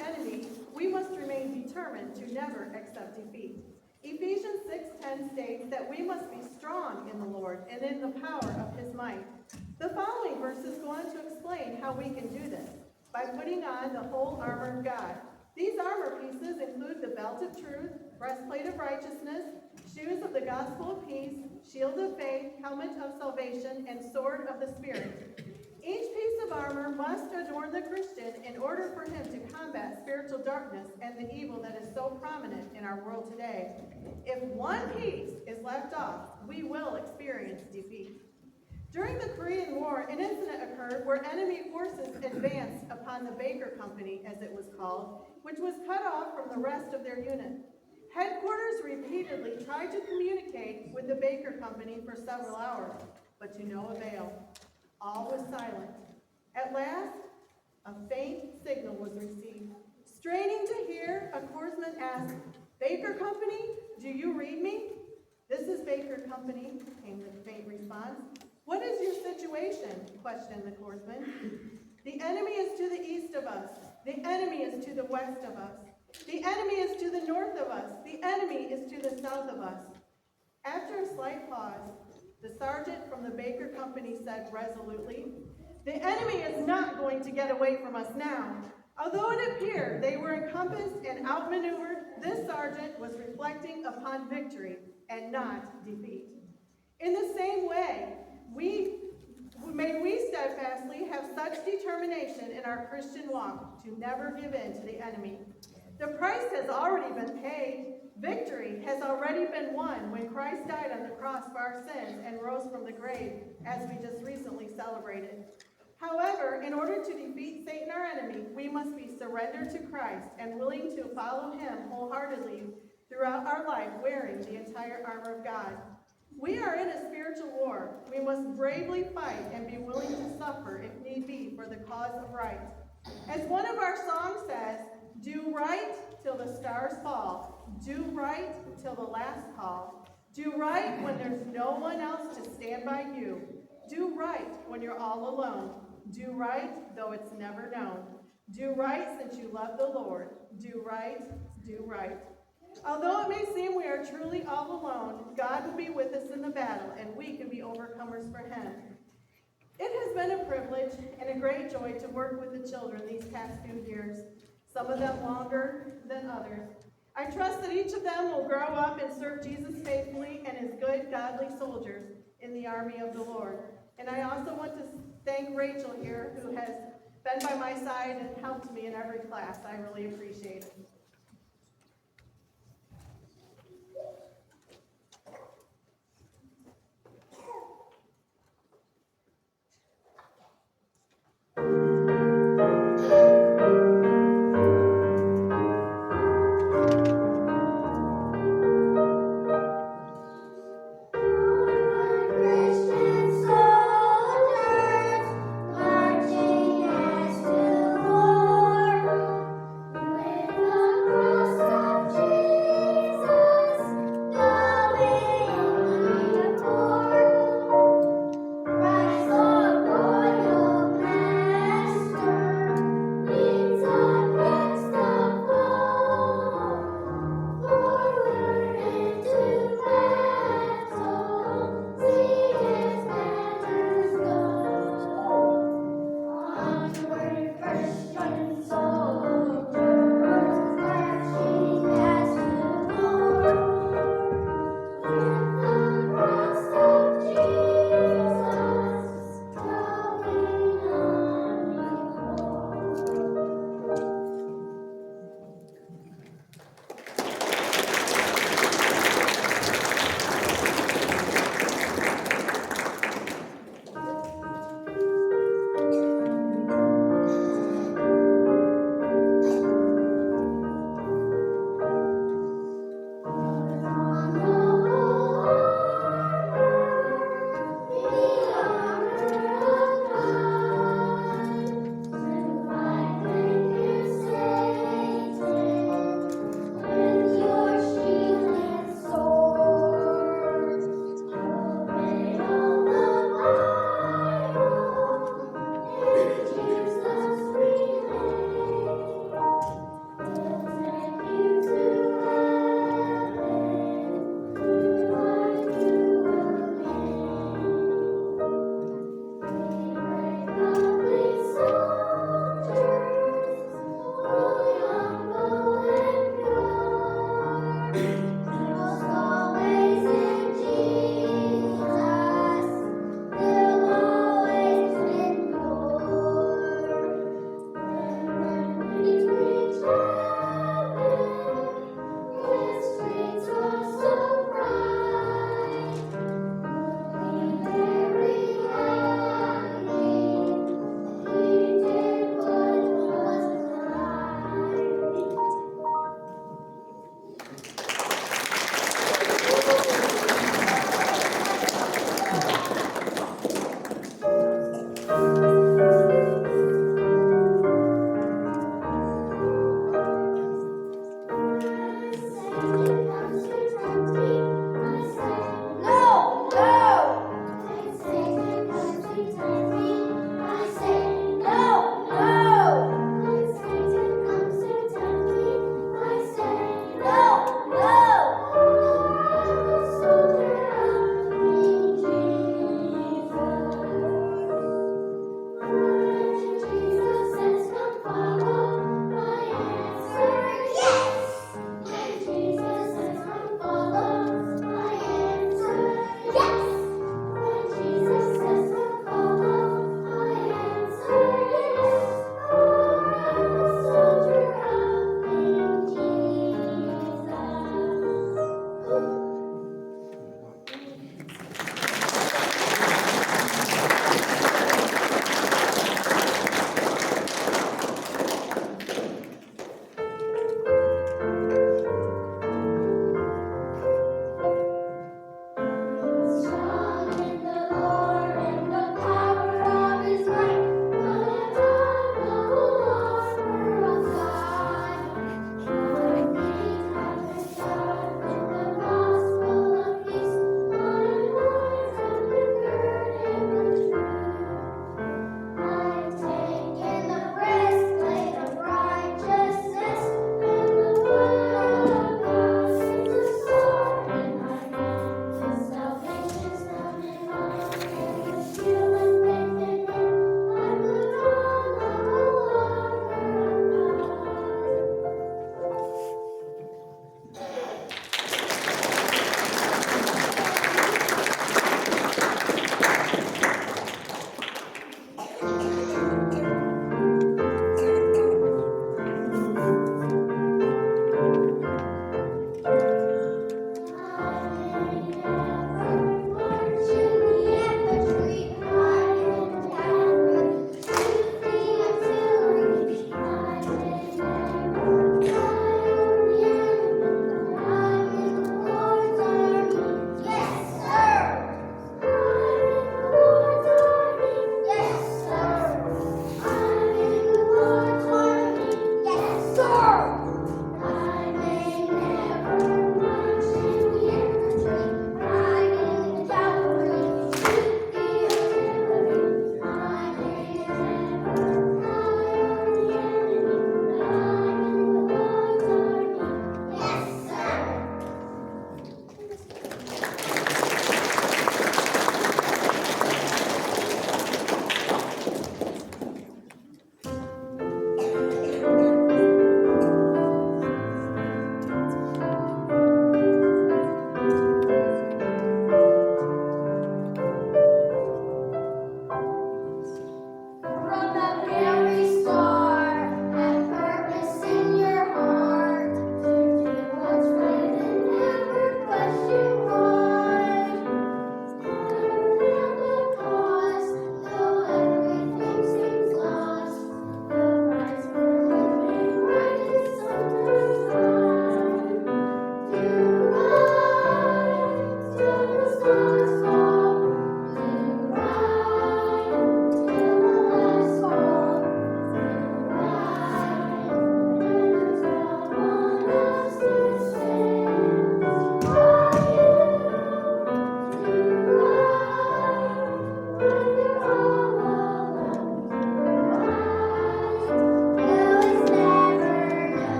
enemy, we must remain determined to never accept defeat. Ephesians 6:10 states that we must be strong in the Lord and in the power of his might. The following verses go on to explain how we can do this, by putting on the whole armor of God. These armor pieces include the belt of truth, breastplate of righteousness, shoes of the gospel of peace, shield of faith, helmet of salvation, and sword of the Spirit. Each piece of armor must adorn the Christian in order for him to combat spiritual darkness and the evil that is so prominent in our world today. If one piece is left off, we will experience defeat. During the Korean War, an incident occurred where enemy forces advanced upon the Baker Company, as it was called, which was cut off from the rest of their unit. Headquarters repeatedly tried to communicate with the Baker Company for several hours, but to no avail. All was silent. At last, a faint signal was received. Straining to hear, a corpsman asked, "Baker Company, do you read me?" "This is Baker Company," came the faint response. "What is your situation?" questioned the corpsman. "The enemy is to the east of us. The enemy is to the west of us. The enemy is to the north of us. The enemy is to the south of us." After a slight pause, the sergeant from the Baker Company said resolutely, "The enemy is not going to get away from us now." Although it appeared they were encompassed and outmaneuvered, this sergeant was reflecting upon victory and not defeat. In the same way, may we steadfastly have such determination in our Christian walk to never give in to the enemy. The price has already been paid. Victory has already been won when Christ died on the cross for our sins and rose from the grave, as we just recently celebrated. However, in order to defeat Satan, our enemy, we must be surrendered to Christ and willing to follow him wholeheartedly throughout our life, wearing the entire armor of God. We are in a spiritual war. We must bravely fight and be willing to suffer, if need be, for the cause of right. As one of our songs says, "Do right till the stars fall. Do right till the last call. Do right when there's no one else to stand by you. Do right when you're all alone. Do right though it's never known. Do right since you love the Lord. Do right, do right." Although it may seem we are truly all alone, God will be with us in the battle, and we can be overcomers for him. It has been a privilege and a great joy to work with the children these past few years, some of them longer than others. I trust that each of them will grow up and serve Jesus faithfully and as good, godly soldiers in the army of the Lord. And I also want to thank Rachel here, who has been by my side and helped me in every class. I really appreciate it.